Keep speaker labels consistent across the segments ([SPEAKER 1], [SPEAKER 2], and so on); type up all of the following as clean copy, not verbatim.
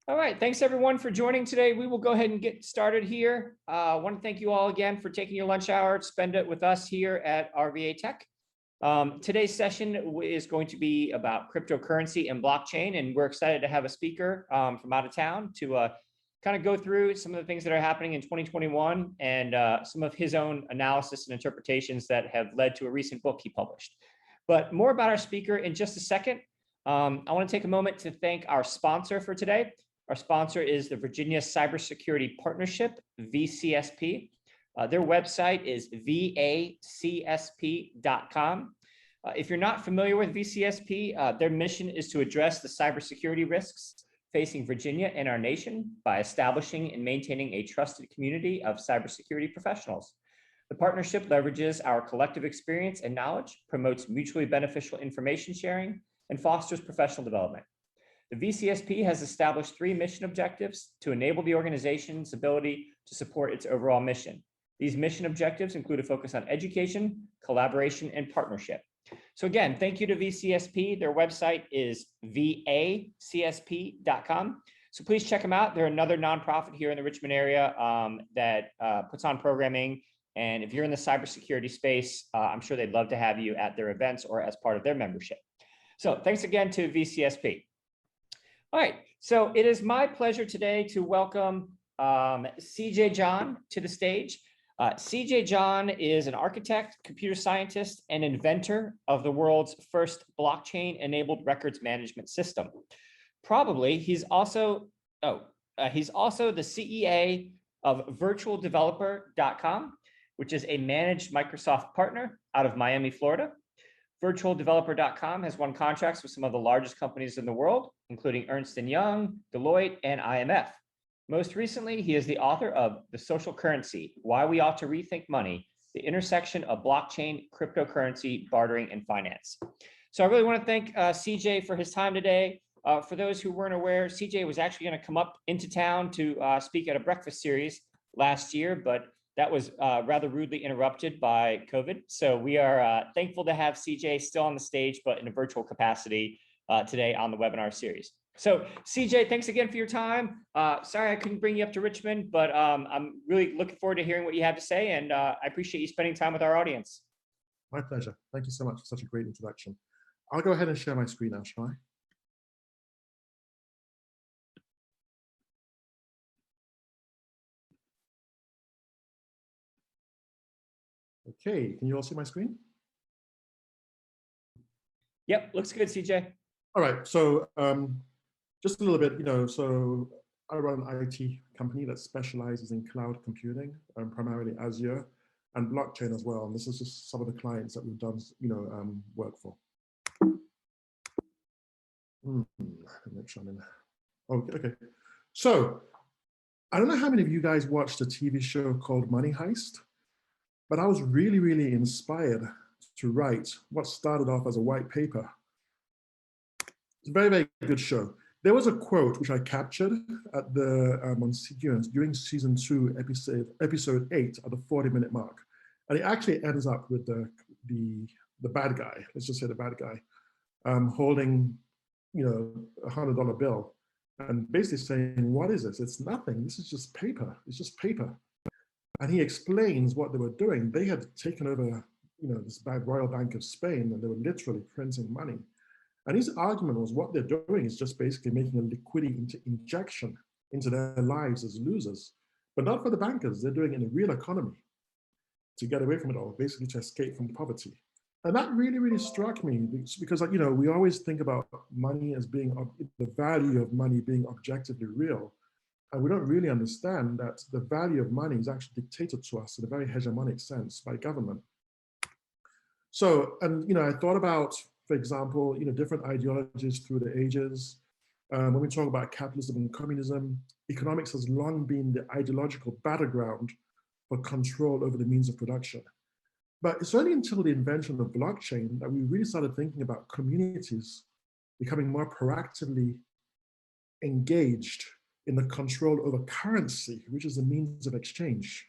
[SPEAKER 1] All right, thanks everyone for joining today. We will go ahead and get started here. I want to thank you all again for taking your lunch hour to spend it with us here at rvatech. Today's session is going to be about cryptocurrency and blockchain, and we're excited to have a speaker from out of town to kind of go through some of the things that are happening in 2021 and some of his own analysis and interpretations that have led to a recent book he published. But more about our speaker in just a second. I want to take a moment to thank our sponsor for today. Our sponsor is the Virginia Cybersecurity Partnership, VCSP. Their website is vacsp.com. If you're not familiar with VCSP, their mission is to address the cybersecurity risks facing Virginia and our nation by establishing and maintaining a trusted community of cybersecurity professionals. The partnership leverages our collective experience and knowledge, promotes mutually beneficial information sharing, and fosters professional development. The VCSP has established 3 mission objectives to enable the organization's ability to support its overall mission. These mission objectives include a focus on education, collaboration, and partnership. So again, thank you to VCSP. Their website is vacsp.com. So please check them out. They're another nonprofit here in the Richmond area that puts on programming. And if you're in the cybersecurity space, I'm sure they'd love to have you at their events or as part of their membership. So thanks again to VCSP. All right, so it is my pleasure today to welcome CJ John to the stage. CJ John is an architect, computer scientist, and inventor of the world's first blockchain-enabled records management system. Probably, he's also the CEA of virtualdeveloper.com, which is a managed Microsoft partner out of Miami, Florida. Virtualdeveloper.com has won contracts with some of the largest companies in the world, including Ernst & Young, Deloitte, and IMF. Most recently, he is the author of The Social Currency, Why We Ought to Rethink Money, the Intersection of Blockchain, Cryptocurrency, Bartering, and Finance. So I really want to thank CJ for his time today. For those who weren't aware, CJ was actually going to come up into town to speak at a breakfast series last year, but that was rather rudely interrupted by COVID. So we are thankful to have CJ still on the stage, but in a virtual capacity today on the webinar series. So CJ, thanks again for your time. Sorry I couldn't bring you up to Richmond, but I'm really looking forward to hearing what you have to say, and I appreciate you spending time with our audience.
[SPEAKER 2] My pleasure. Thank you so much for such a great introduction. I'll go ahead and share my screen now, shall I? Okay, can you all see my screen?
[SPEAKER 1] Yep, looks good, CJ.
[SPEAKER 2] All right, so just a little bit, so I run an IT company that specializes in cloud computing, primarily Azure and blockchain as well. And this is just some of the clients that we've done, work for. Make sure I'm in. Okay. So I don't know how many of you guys watched a TV show called Money Heist, but I was really, really inspired to write what started off as a white paper. It's a very, very good show. There was a quote which I captured at the during season 2, episode 8 at the 40-minute mark, and it actually ends up with the bad guy. Let's just say the bad guy holding, a $100 bill, and basically saying, "What is this? It's nothing. This is just paper. It's just paper." And he explains what they were doing. They had taken over, this Royal Bank of Spain, and they were literally printing money. And his argument was what they're doing is just basically making a liquidity injection into their lives as losers, but not for the bankers. They're doing it in the real economy to get away from it all, basically to escape from poverty. And that really, really struck me because, we always think about money as being the value of money being objectively real. And we don't really understand that the value of money is actually dictated to us in a very hegemonic sense by government. So, and I thought about, for example, different ideologies through the ages. When we talk about capitalism and communism, economics has long been the ideological battleground for control over the means of production. But it's only until the invention of blockchain that we really started thinking about communities becoming more proactively engaged in the control over currency, which is the means of exchange.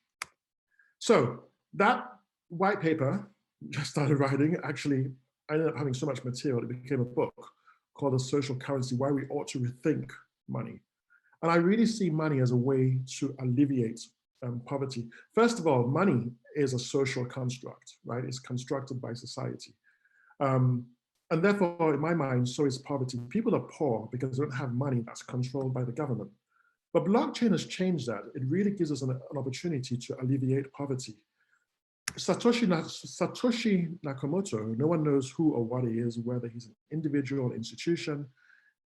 [SPEAKER 2] So that white paper I started writing, actually, I ended up having so much material, it became a book called The Social Currency, Why We Ought to Rethink Money. And I really see money as a way to alleviate poverty. First of all, money is a social construct, right? It's constructed by society. Um, and therefore, in my mind, so is poverty. People are poor because they don't have money that's controlled by the government. But blockchain has changed that. It really gives us an opportunity to alleviate poverty. Satoshi Nakamoto, no one knows who or what he is, whether he's an individual or institution,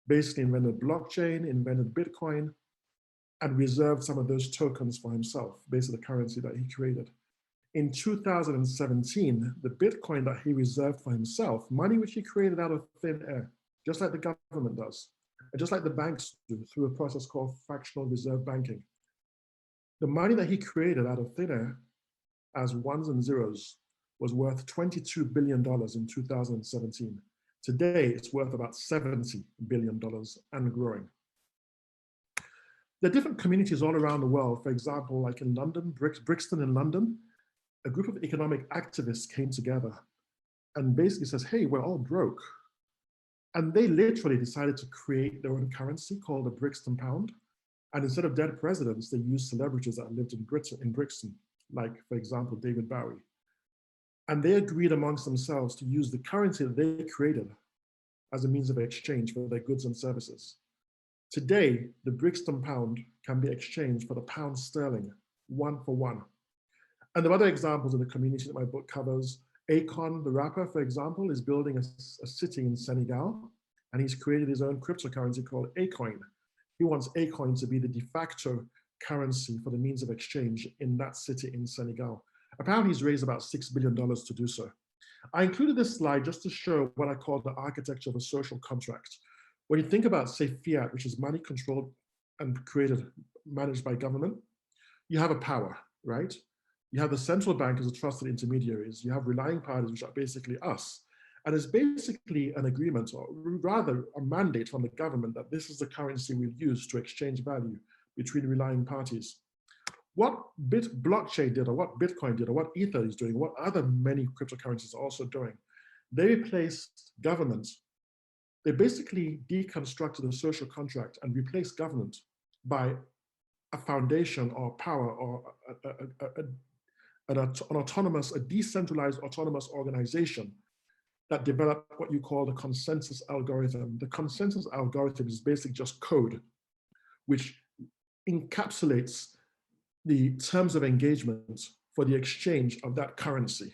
[SPEAKER 2] basically invented blockchain, invented Bitcoin, and reserved some of those tokens for himself, based on the currency that he created. In 2017, the Bitcoin that he reserved for himself, money which he created out of thin air, just like the government does, and just like the banks do through a process called fractional reserve banking. The money that he created out of thin air as ones and zeros was worth $22 billion in 2017. Today, it's worth about $70 billion and growing. There are different communities all around the world. For example, like in London, Brixton in London, a group of economic activists came together and basically says, hey, we're all broke. And they literally decided to create their own currency called the Brixton Pound. And instead of dead presidents, they used celebrities that lived in Brixton, like, for example, David Bowie. And they agreed amongst themselves to use the currency that they created as a means of exchange for their goods and services. Today, the Brixton Pound can be exchanged for the pound sterling, 1 for 1. And there are other examples in the community that my book covers. Akon, the rapper, for example, is building a city in Senegal, and he's created his own cryptocurrency called Acoin. He wants Acoin to be the de facto currency for the means of exchange in that city in Senegal. Apparently, he's raised about $6 billion to do so. I included this slide just to show what I call the architecture of a social contract. When you think about, say, fiat, which is money controlled and created, managed by government, you have a power, right? You have the central bank as a trusted intermediaries. You have relying parties, which are basically us. And it's basically an agreement, or rather a mandate from the government that this is the currency we'll use to exchange value between relying parties. What blockchain did, or what Bitcoin did, or what Ether is doing, what other many cryptocurrencies are also doing, they replaced government. They basically deconstructed the social contract and replaced government by a foundation or power or an autonomous, a decentralized autonomous organization that developed what you call the consensus algorithm. The consensus algorithm is basically just code, which encapsulates the terms of engagement for the exchange of that currency.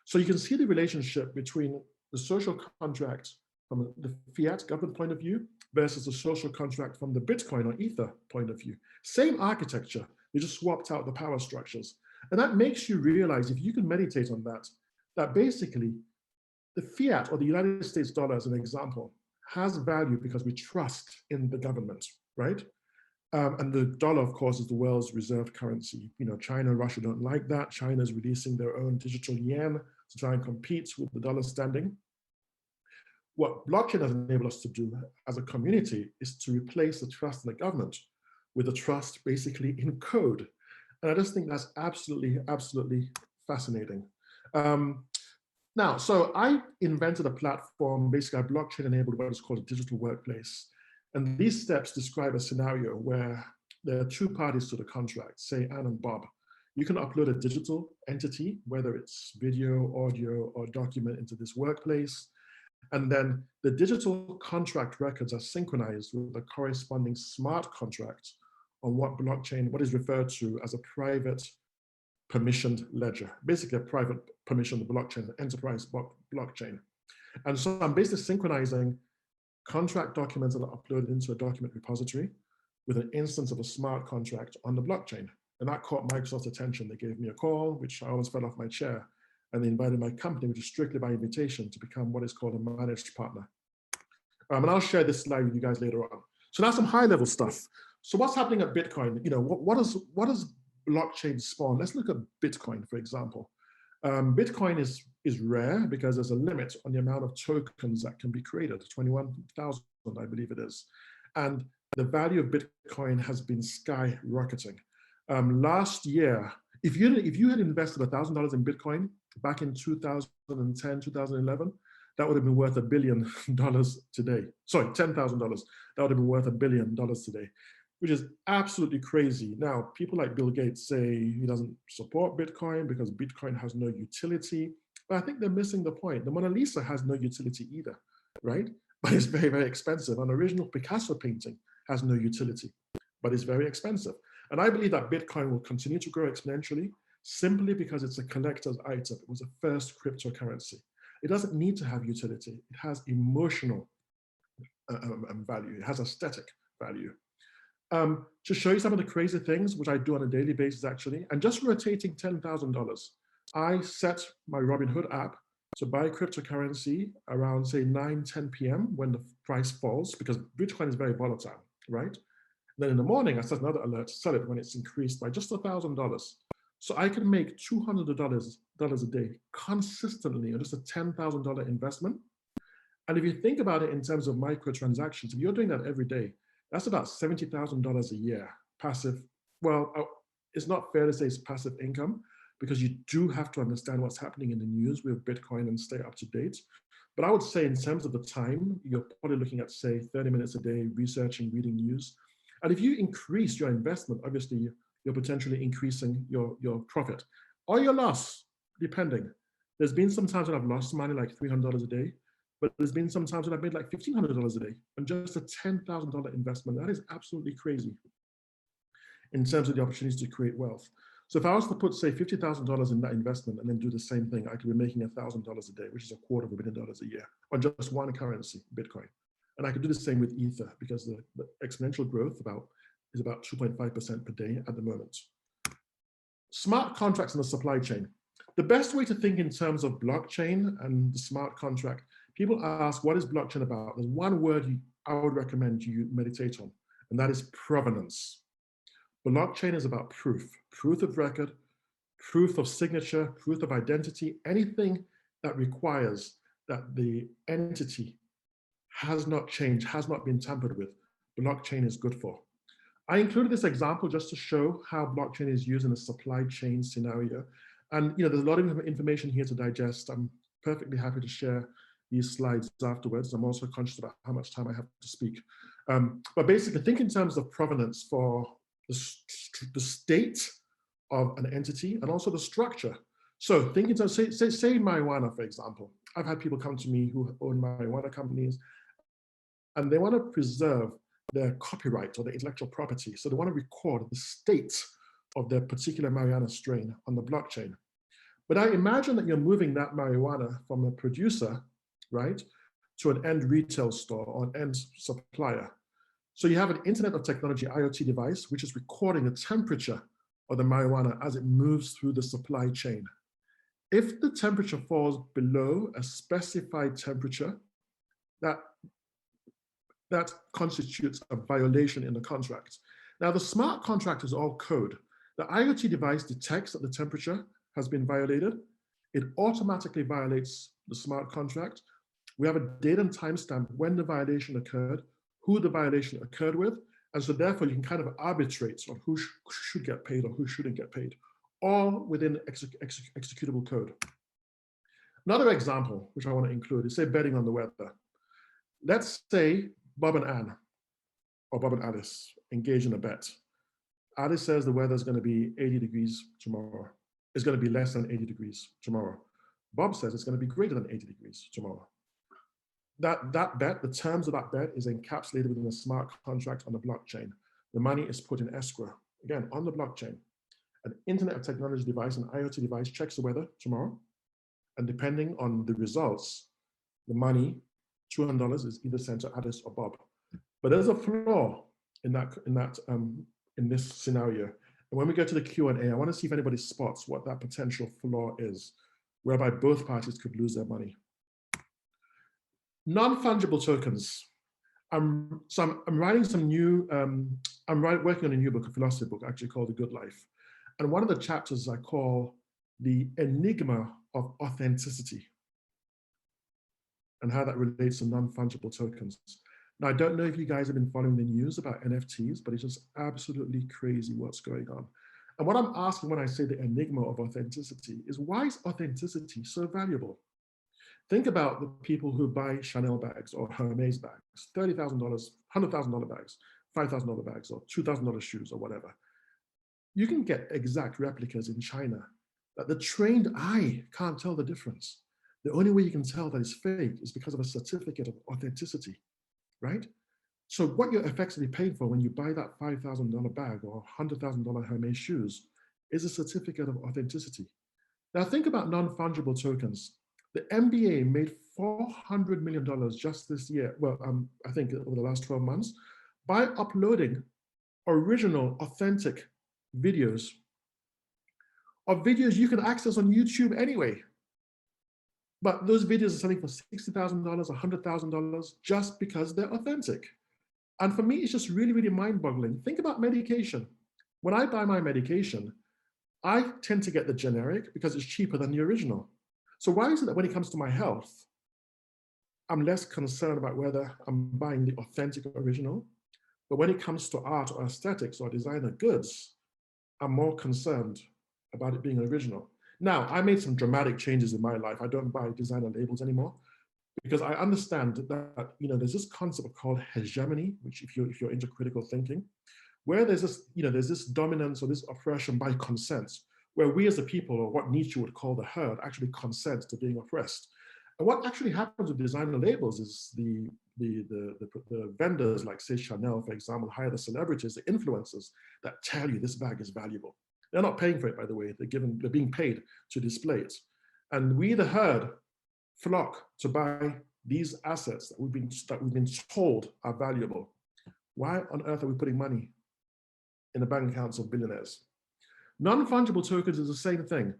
[SPEAKER 2] So you can see the relationship between the social contract from the fiat government point of view versus the social contract from the Bitcoin or Ether point of view. Same architecture, they just swapped out the power structures. And that makes you realize, if you can meditate on that, that basically the fiat or the United States dollar, as an example, has value because we trust in the government, right? And the dollar, of course, is the world's reserve currency. You know, China and Russia don't like that. China is releasing their own digital yen to try and compete with the dollar standing. What blockchain has enabled us to do as a community is to replace the trust in the government with the trust basically in code. And I just think that's absolutely, absolutely fascinating. Now, so I invented a platform, basically a blockchain enabled what is called a digital workplace. And these steps describe a scenario where there are two parties to the contract, say Anne and Bob. You can upload a digital entity, whether it's video, audio, or document into this workplace. And then the digital contract records are synchronized with the corresponding smart contract on what blockchain, what is referred to as a private permissioned ledger, basically a private permissioned blockchain, an enterprise blockchain. And so I'm basically synchronizing contract documents that are uploaded into a document repository with an instance of a smart contract on the blockchain. And that caught Microsoft's attention. They gave me a call, which I almost fell off my chair. And they invited my company, which is strictly by invitation, to become what is called a managed partner. And I'll share this slide with you guys later on. So now some high level stuff. So what's happening at Bitcoin? You know, what does blockchain spawn? Let's look at Bitcoin, for example. Bitcoin is rare because there's a limit on the amount of tokens that can be created, 21,000, I believe it is. And the value of Bitcoin has been skyrocketing. Last year, if you had invested $1,000 in Bitcoin back in 2010, 2011, that would have been worth $1 billion today. Sorry, $10,000. That would have been worth $1 billion today. which is absolutely crazy. Now, people like Bill Gates say he doesn't support Bitcoin because Bitcoin has no utility. But I think they're missing the point. The Mona Lisa has no utility either, right? But it's very, very expensive. An original Picasso painting has no utility, but it's very expensive. And I believe that Bitcoin will continue to grow exponentially simply because it's a collector's item. It was the first cryptocurrency. It doesn't need to have utility. It has emotional value. It has aesthetic value. To show you some of the crazy things, which I do on a daily basis actually, and just rotating $10,000, I set my Robinhood app to buy cryptocurrency around say 9, 10 p.m. when the price falls, because Bitcoin is very volatile, right? Then in the morning, I set another alert to sell it when it's increased by just $1,000. So I can make $200 a day consistently on just a $10,000 investment. And if you think about it in terms of microtransactions, if you're doing that every day, that's about $70,000 a year passive. Well, it's not fair to say it's passive income because you do have to understand what's happening in the news with Bitcoin and stay up to date. But I would say in terms of the time, you're probably looking at say 30 minutes a day, researching, reading news. And if you increase your investment, obviously you're potentially increasing your profit or your loss, depending. There's been some times when I've lost money like $300 a day, but there's been some times when I've made like $1,500 a day on just a $10,000 investment. That is absolutely crazy in terms of the opportunities to create wealth. So if I was to put say $50,000 in that investment and then do the same thing, I could be making $1,000 a day, which is $250 million a year on just one currency, Bitcoin. And I could do the same with Ether because the exponential growth is about 2.5% per day at the moment. Smart contracts in the supply chain. The best way to think in terms of blockchain and the smart contract, people ask, what is blockchain about? There's one word I would recommend you meditate on, and that is provenance. Blockchain is about proof of record, proof of signature, proof of identity, anything that requires that the entity has not changed, has not been tampered with, blockchain is good for. I included this example just to show how blockchain is used in a supply chain scenario. And there's a lot of information here to digest. I'm perfectly happy to share these slides afterwards. I'm also conscious about how much time I have to speak. But basically, think in terms of provenance for the state of an entity and also the structure. So think in terms, say marijuana, for example. I've had people come to me who own marijuana companies, and they want to preserve their copyright or their intellectual property. So they want to record the state of their particular marijuana strain on the blockchain. But I imagine that you're moving that marijuana from a producer, right, to an end retail store or an end supplier. So you have an Internet of Technology IoT device, which is recording the temperature of the marijuana as it moves through the supply chain. If the temperature falls below a specified temperature, that constitutes a violation in the contract. Now, the smart contract is all code. The IoT device detects that the temperature has been violated. It automatically violates the smart contract. We have a date and timestamp when the violation occurred, who the violation occurred with, and so therefore you can kind of arbitrate on who should get paid or who shouldn't get paid, all within executable code. Another example, which I want to include, is say betting on the weather. Let's say Bob and Ann, or Bob and Alice, engage in a bet. Alice says the weather is going to be 80 degrees tomorrow. It's going to be less than 80 degrees tomorrow. Bob says it's going to be greater than 80 degrees tomorrow. That bet, the terms of that bet is encapsulated within a smart contract on the blockchain. The money is put in escrow, again, on the blockchain. An Internet of Technology device, an IoT device, checks the weather tomorrow. And depending on the results, the money, $200, is either sent to Alice or Bob. But there's a flaw in this scenario. And when we go to the Q&A, I want to see if anybody spots what that potential flaw is, whereby both parties could lose their money. Non-fungible tokens. I'm writing some new, I'm working on a new book, a philosophy book, actually called The Good Life. And one of the chapters I call The Enigma of Authenticity and how that relates to non-fungible tokens. Now, I don't know if you guys have been following the news about NFTs, but it's just absolutely crazy what's going on. And what I'm asking when I say the enigma of authenticity is, why is authenticity so valuable? Think about the people who buy Chanel bags or Hermes bags, $30,000, $100,000 bags, $5,000 bags or $2,000 shoes or whatever. You can get exact replicas in China that the trained eye can't tell the difference. The only way you can tell that it's fake is because of a certificate of authenticity, right? So what you're effectively paying for when you buy that $5,000 bag or $100,000 Hermes shoes is a certificate of authenticity. Now think about non-fungible tokens. The NBA made $400 million just this year, well, I think over the last 12 months, by uploading original, authentic videos of videos you can access on YouTube anyway. But those videos are selling for $60,000, $100,000 just because they're authentic. And for me, it's just really, really mind-boggling. Think about medication. When I buy my medication, I tend to get the generic because it's cheaper than the original. So why is it that when it comes to my health, I'm less concerned about whether I'm buying the authentic or original, but when it comes to art or aesthetics or designer goods, I'm more concerned about it being original. Now, I made some dramatic changes in my life. I don't buy designer labels anymore because I understand that there's this concept called hegemony, which if you're into critical thinking, where there's this dominance or this oppression by consent, where we as a people, or what Nietzsche would call the herd, actually consent to being oppressed. And what actually happens with designer labels is the vendors, like say Chanel, for example, hire the celebrities, the influencers that tell you this bag is valuable. They're not paying for it, by the way. They're being paid to display it. And we, the herd, flock to buy these assets that we've been told are valuable. Why on earth are we putting money in the bank accounts of billionaires? Non-fungible tokens is the same thing.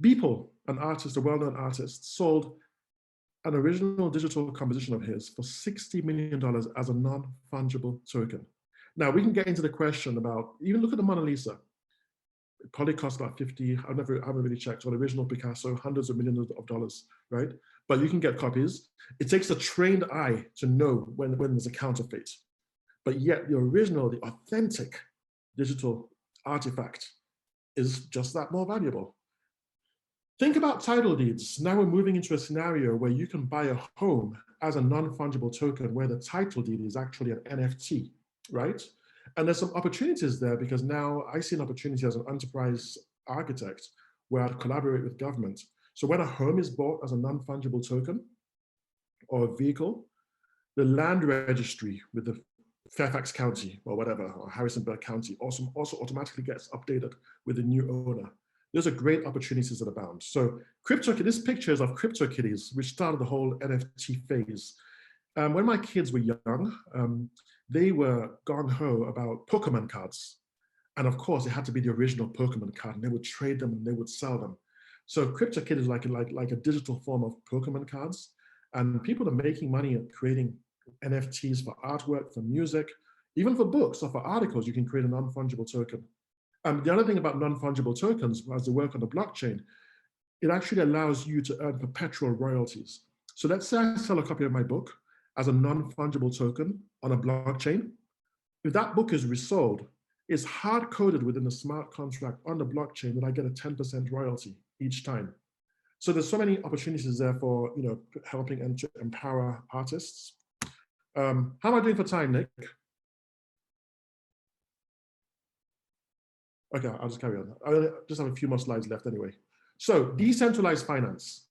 [SPEAKER 2] Beeple, an artist, a well-known artist, sold an original digital composition of his for $60 million as a non-fungible token. Now we can get into the question about, even look at the Mona Lisa. It probably cost about 50, I haven't really checked, on original Picasso, hundreds of millions of dollars, right? But you can get copies. It takes a trained eye to know when there's a counterfeit. But yet the original, the authentic digital artifact is just that more valuable. Think about title deeds. Now we're moving into a scenario where you can buy a home as a non-fungible token where the title deed is actually an NFT, right? And there's some opportunities there because now I see an opportunity as an enterprise architect where I'd collaborate with government. So when a home is bought as a non-fungible token or a vehicle, the land registry with the Fairfax County or whatever, or Harrisonburg County also automatically gets updated with the new owner. Those are great opportunities that abound. So this picture is of CryptoKitties, which started the whole NFT phase. When my kids were young, they were gung-ho about Pokemon cards. And of course, it had to be the original Pokemon card, and they would trade them and they would sell them. So CryptoKitties is like a digital form of Pokemon cards. And people are making money at creating NFTs for artwork, for music, even for books or for articles. You can create a non-fungible token. The other thing about non-fungible tokens, as they work on the blockchain, it actually allows you to earn perpetual royalties. So let's say I sell a copy of my book as a non-fungible token on a blockchain. If that book is resold, it's hard-coded within a smart contract on the blockchain that I get a 10% royalty each time. So there's so many opportunities there for helping and to empower artists. How am I doing for time, Nick? Okay, I'll just carry on. I just have a few more slides left anyway. So decentralized finance,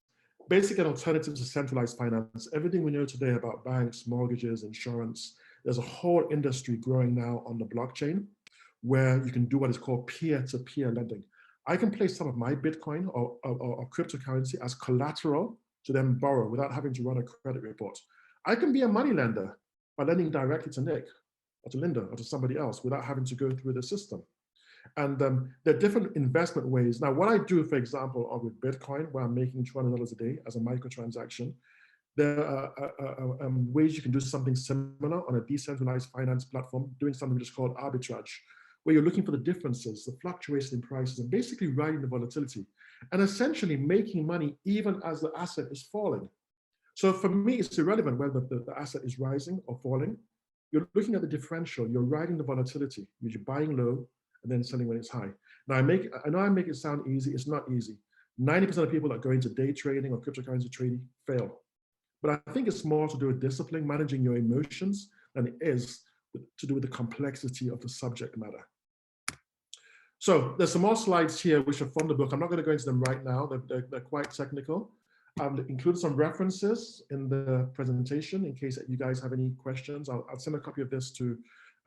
[SPEAKER 2] basic and alternative to centralized finance. Everything we know today about banks, mortgages, insurance, there's a whole industry growing now on the blockchain where you can do what is called peer-to-peer lending. I can place some of my Bitcoin or cryptocurrency as collateral to then borrow without having to run a credit report. I can be a money lender by lending directly to Nick or to Linda or to somebody else without having to go through the system. And there are different investment ways. Now, what I do, for example, with Bitcoin, where I'm making $200 a day as a microtransaction, there are ways you can do something similar on a decentralized finance platform, doing something which is called arbitrage, where you're looking for the differences, the fluctuation in prices, and basically riding the volatility, and essentially making money even as the asset is falling. So for me, it's irrelevant whether the asset is rising or falling. You're looking at the differential, you're riding the volatility, you're buying low, and then selling when it's high. Now, I know I make it sound easy. It's not easy. 90% of people that go into day trading or cryptocurrency trading fail. But I think it's more to do with discipline, managing your emotions, than it is to do with the complexity of the subject matter. So there's some more slides here which are from the book. I'm not going to go into them right now. They're quite technical. I've included some references in the presentation in case that you guys have any questions. I'll send a copy of this to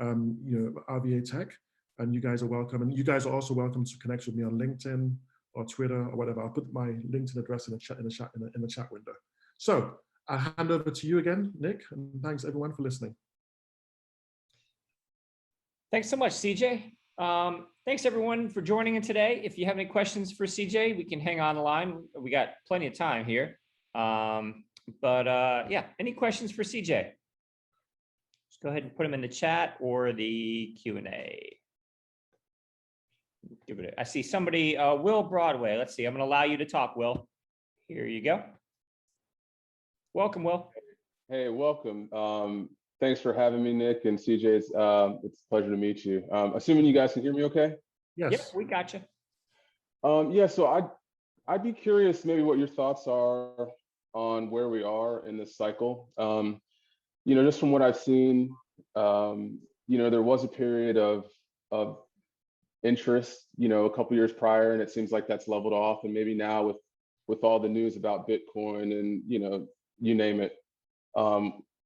[SPEAKER 2] rvatech, and you guys are welcome. And you guys are also welcome to connect with me on LinkedIn or Twitter or whatever. I'll put my LinkedIn address in the chat window. So I'll hand over to you again, Nick, and thanks everyone for listening.
[SPEAKER 1] Thanks so much, CJ. Thanks everyone for joining in today. If you have any questions for CJ, we can hang on the line. We got plenty of time here. Yeah, any questions for CJ? Just go ahead and put them in the chat or the Q&A. Give it. I see somebody, Will Broadway. Let's see. I'm going to allow you to talk, Will. Here you go. Welcome, Will.
[SPEAKER 3] Hey, welcome. Thanks for having me, Nick and CJ. It's a pleasure to meet you. Assuming you guys can hear me okay?
[SPEAKER 2] Yes.
[SPEAKER 1] Yep, we got you.
[SPEAKER 3] Yeah, so I'd be curious maybe what your thoughts are on where we are in this cycle. Just from what I've seen, there was a period of interest, a couple years prior, and it seems like that's leveled off. And maybe now with all the news about Bitcoin and, you name it,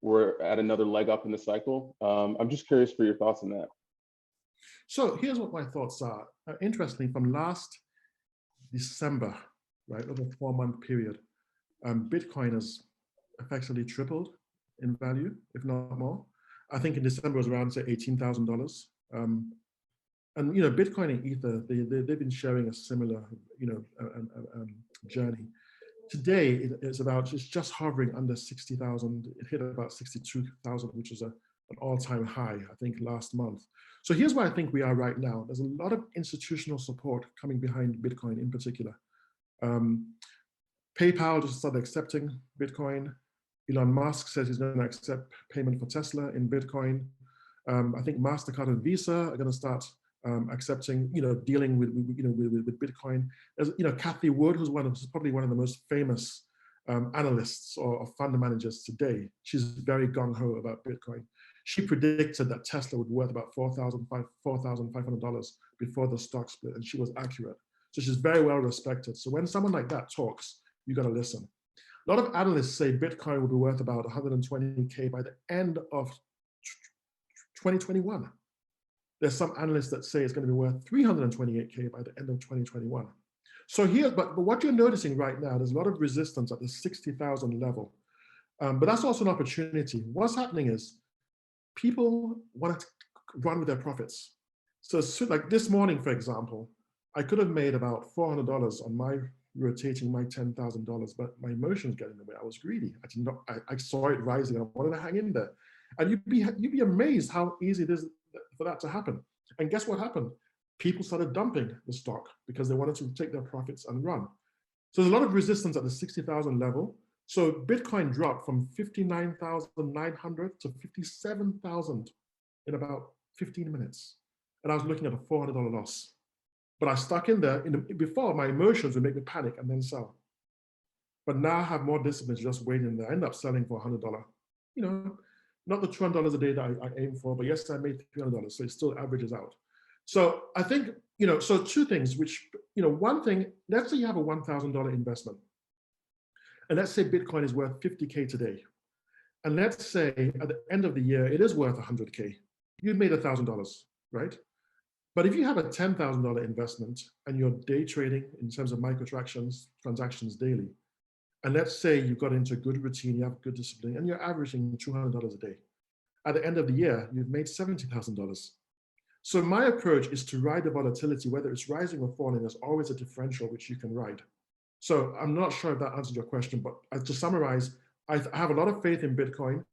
[SPEAKER 3] we're at another leg up in the cycle. I'm just curious for your thoughts on that.
[SPEAKER 2] So here's what my thoughts are. Interestingly, from last December, right, over a 4-month period, Bitcoin has effectively tripled in value, if not more. I think in December it was around, say, $18,000. And Bitcoin and Ether, they've been sharing a similar, journey. Today, it's just hovering under 60,000. It hit about 62,000, which is an all-time high, I think, last month. So here's where I think we are right now. There's a lot of institutional support coming behind Bitcoin in particular. PayPal just started accepting Bitcoin. Elon Musk says he's going to accept payment for Tesla in Bitcoin. I think MasterCard and Visa are going to start accepting, dealing with Bitcoin. As Kathy Wood, who's probably one of the most famous analysts or fund managers today. She's very gung-ho about Bitcoin. She predicted that Tesla would be worth about $4,500 before the stock split, and she was accurate. So she's very well respected. So when someone like that talks, you got to listen. A lot of analysts say Bitcoin will be worth about 120K by the end of 2021. There's some analysts that say it's going to be worth 328K by the end of 2021. So here, but what you're noticing right now, there's a lot of resistance at the 60,000 level. But that's also an opportunity. What's happening is people want to run with their profits. So like this morning, for example, I could have made about $400 on my rotating my $10,000, but my emotions got in the way. I was greedy. I saw it rising. I wanted to hang in there. And you'd be amazed how easy it is for that to happen. And guess what happened? People started dumping the stock because they wanted to take their profits and run. So there's a lot of resistance at the 60,000 level. So Bitcoin dropped from 59,900 to 57,000 in about 15 minutes. And I was looking at a $400 loss. But I stuck in there. Before, my emotions would make me panic and then sell. But now I have more discipline to just wait in there. I end up selling for $100. Not the $200 a day that I aim for, but yes, I made $300. So it still averages out. So I think, so two things, which, one thing, let's say you have a $1,000 investment. And let's say Bitcoin is worth 50K today. And let's say at the end of the year, it is worth 100K. You've made $1,000, right? But if you have a $10,000 investment and you're day trading in terms of transactions daily, and let's say you've got into a good routine, you have good discipline, and you're averaging $200 a day. At the end of the year, you've made $70,000. So my approach is to ride the volatility, whether it's rising or falling, there's always a differential which you can ride. So I'm not sure if that answered your question, but to summarize, I have a lot of faith in Bitcoin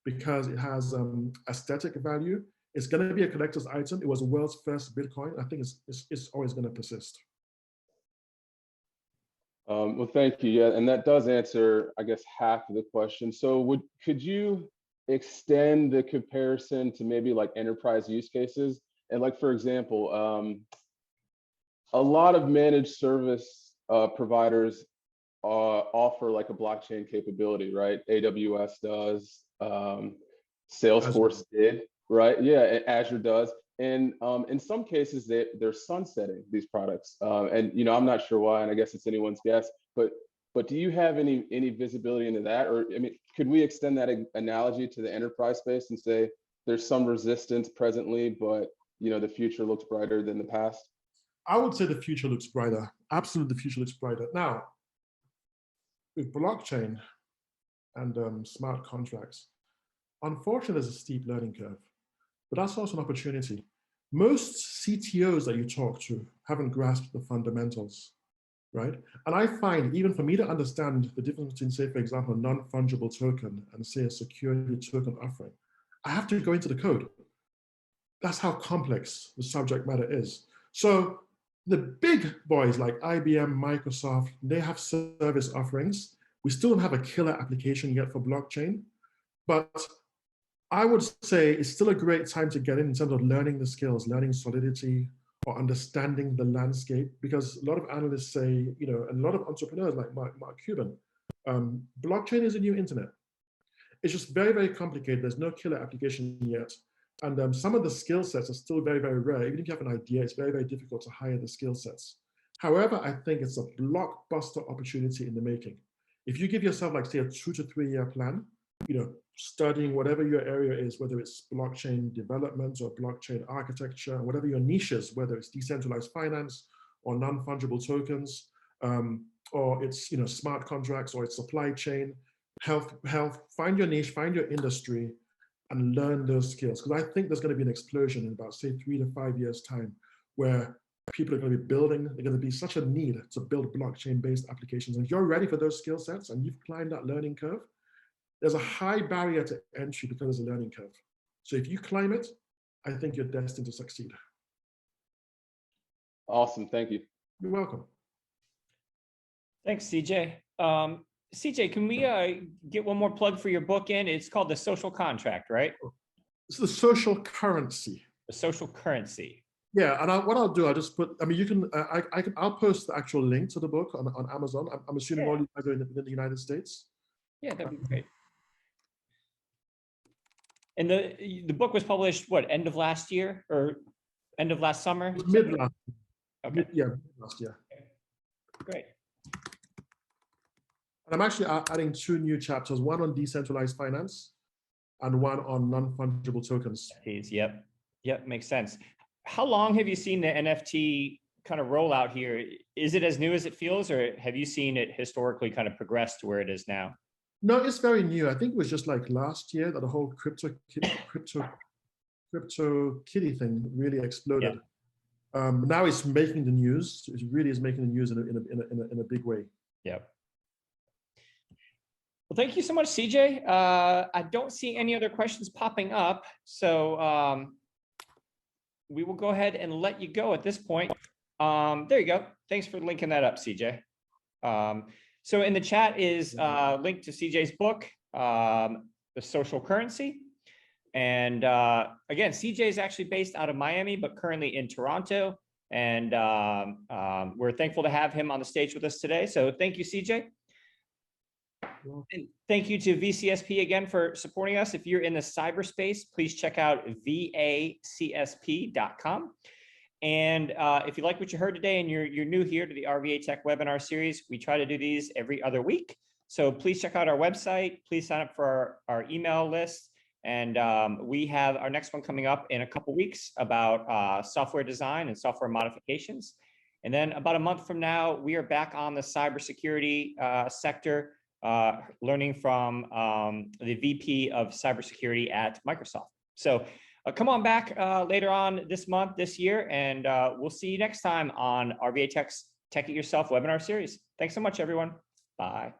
[SPEAKER 2] because it has aesthetic value. It's going to be a collector's item. It was the world's first Bitcoin. I think it's always going to persist.
[SPEAKER 3] Well, thank you. Yeah, and that does answer, I guess, half of the question. So could you extend the comparison to maybe like enterprise use cases? And like, for example, a lot of managed service providers offer like a blockchain capability, right? AWS does, Salesforce did. right? Yeah, Azure does. And in some cases, they're sunsetting these products. And I'm not sure why, and I guess it's anyone's guess. But do you have any visibility into that? Or I mean, could we extend that analogy to the enterprise space and say there's some resistance presently, but the future looks brighter than the past?
[SPEAKER 2] I would say the future looks brighter. Absolutely, the future looks brighter. Now, with blockchain and smart contracts, unfortunately, there's a steep learning curve, but that's also an opportunity. Most CTOs that you talk to haven't grasped the fundamentals, right? And I find, even for me to understand the difference between, say, for example, a non-fungible token and, say, a security token offering, I have to go into the code. That's how complex the subject matter is. So the big boys like IBM, Microsoft, they have service offerings. We still don't have a killer application yet for blockchain, but I would say it's still a great time to get in terms of learning the skills, learning Solidity, or understanding the landscape, because a lot of analysts say, and a lot of entrepreneurs like Mark Cuban, blockchain is a new internet. It's just very, very complicated. There's no killer application yet. And some of the skill sets are still very, very rare. Even if you have an idea, it's very, very difficult to hire the skill sets. However, I think it's a blockbuster opportunity in the making. If you give yourself, like, say, a 2 to 3 year plan, studying whatever your area is, whether it's blockchain development or blockchain architecture, whatever your niche is, whether it's decentralized finance or non-fungible tokens, or it's smart contracts, or it's supply chain, health, find your niche, find your industry, and learn those skills. Because I think there's going to be an explosion in about, say, 3 to 5 years time, where people are going to be building, there's going to be such a need to build blockchain-based applications. And if you're ready for those skill sets and you've climbed that learning curve, there's a high barrier to entry because there's a learning curve. So if you climb it, I think you're destined to succeed.
[SPEAKER 3] Awesome, thank you.
[SPEAKER 2] You're welcome.
[SPEAKER 1] Thanks, CJ. CJ, can we get one more plug for your book in? It's called The Social Contract, right?
[SPEAKER 2] It's the social currency.
[SPEAKER 1] The Social Currency.
[SPEAKER 2] Yeah, and what I'll do, I'll just put, I mean, you can, I'll post the actual link to the book on Amazon. I'm assuming all you guys are in the United States.
[SPEAKER 1] Yeah, that'd be great. And the book was published, what, end of last year or end of last summer?
[SPEAKER 2] Mid last.
[SPEAKER 1] Okay.
[SPEAKER 2] Yeah, last year.
[SPEAKER 1] Great.
[SPEAKER 2] And I'm actually adding 2 new chapters, one on decentralized finance and one on non-fungible tokens.
[SPEAKER 1] Yep, makes sense. How long have you seen the NFT kind of roll out here? Is it as new as it feels, or have you seen it historically kind of progress to where it is now?
[SPEAKER 2] No, it's very new. I think it was just like last year that the whole crypto kitty thing really exploded. Yeah. Now it's making the news. It really is making the news in a big way.
[SPEAKER 1] Yep. Well, thank you so much, CJ. I don't see any other questions popping up, so we will go ahead and let you go at this point. There you go. Thanks for linking that up, CJ. So in the chat is a link to CJ's book, The Social Currency. And again, CJ is actually based out of Miami, but currently in Toronto. And we're thankful to have him on the stage with us today. So thank you, CJ. And thank you to VCSP again for supporting us. If you're in the cyberspace, please check out vacsp.com. And if you like what you heard today and you're new here to the rvatech webinar series, we try to do these every other week. So please check out our website. Please sign up for our email list. And we have our next one coming up in a couple weeks about software design and software modifications. And then about a month from now, we are back on the cybersecurity sector, learning from the VP of cybersecurity at Microsoft. So come on back later on this month, this year, and we'll see you next time on rvatech's Tech It Yourself webinar series. Thanks so much, everyone. Bye.